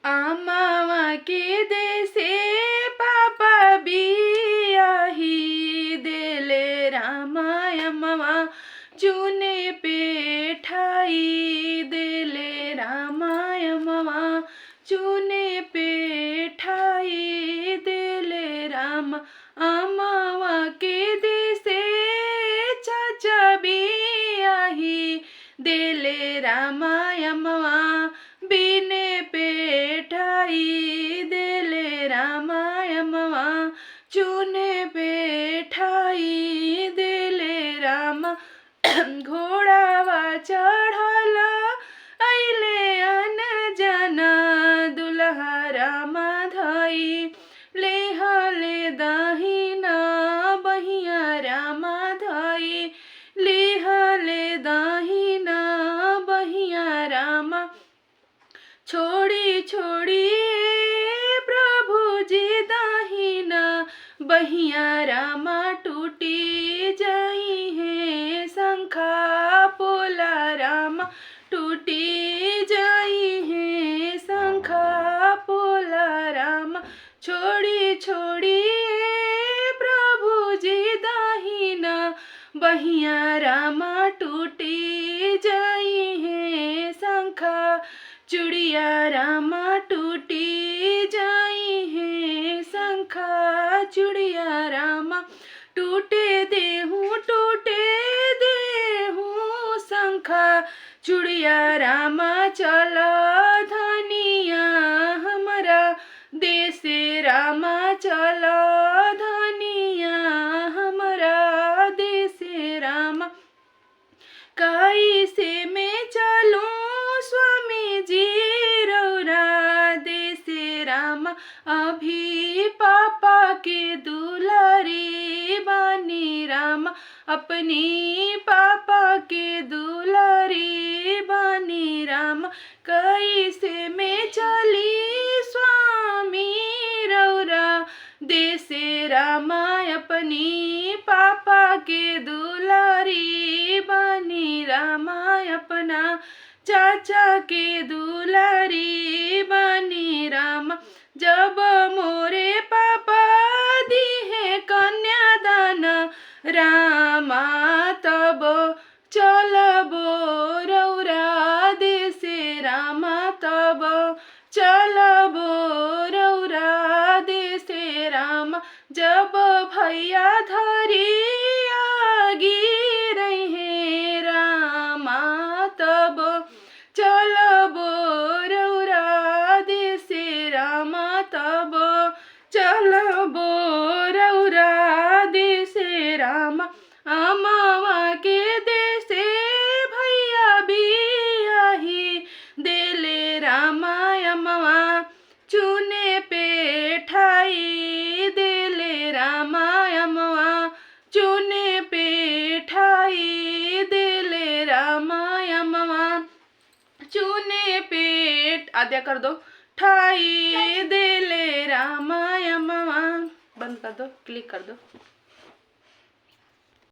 अम्मावा के देसे पापा बियाही देले रामा अम्मावा चूने पे ठाई देले रामा अम्मावा चूने पे ठाई देले रामा अम्मावा के देसे चाचा बियाही देले रामा अम्मावा बिने पे ठाई देले रामा अम्मावा चूने पे ठाई देले रामा घोड़ावा चढ़ल अइले अनजाना दुल्हा रामा धई लेहले दहिना बहिया रामा धई लेहले दहिना बहिया रामा छोड़ी छोड़ी प्रभु जी दहिना बहिया रामा टूटी जाई है शंखा पोला रामा टूटी जाई है शंखा पोला रामा छोड़ी छोड़ी प्रभु जी दहिना बहिया रामा टूटी जाई है शंखा चूड़िया रामा टूटी जाई है शंखा चूड़िया रामा टूटे देहूँ शंखा चूड़िया रामा चल धनिया हमारा देसे रामा चल धनिया हमारा देसे रामा कैसे में चलूं स्वामी जी रौरा देसे रामा अभी पापा के दुलारी बानी रामा अपनी पापा के दुलारी बानी रामा कैसे में चली स्वामी रौरा देसे रामा अपनी पापा के दुलारी बानी रामा अपना चाचा के दुलारी बानी रामा जब मोरे पापा दी है कन्यादान रामा तब चलबो रौरा देसे रामा तब चलबो रौरा देसे रामा जब भैया धरी आगी रहे रामा तब चलबो रौरा देसे रामा तब चलबो रौरा देसे रामा अम्मावा के देसे भैया बियाही देले रामा अम्मावा चूने पे ठाई देले रामा अम्मावा चूने पे ठाई देले रामा अम्मावा चूने पे आद्या कर दो ठाई देले रामा अम्मावा बंद कर दो क्लिक कर दो।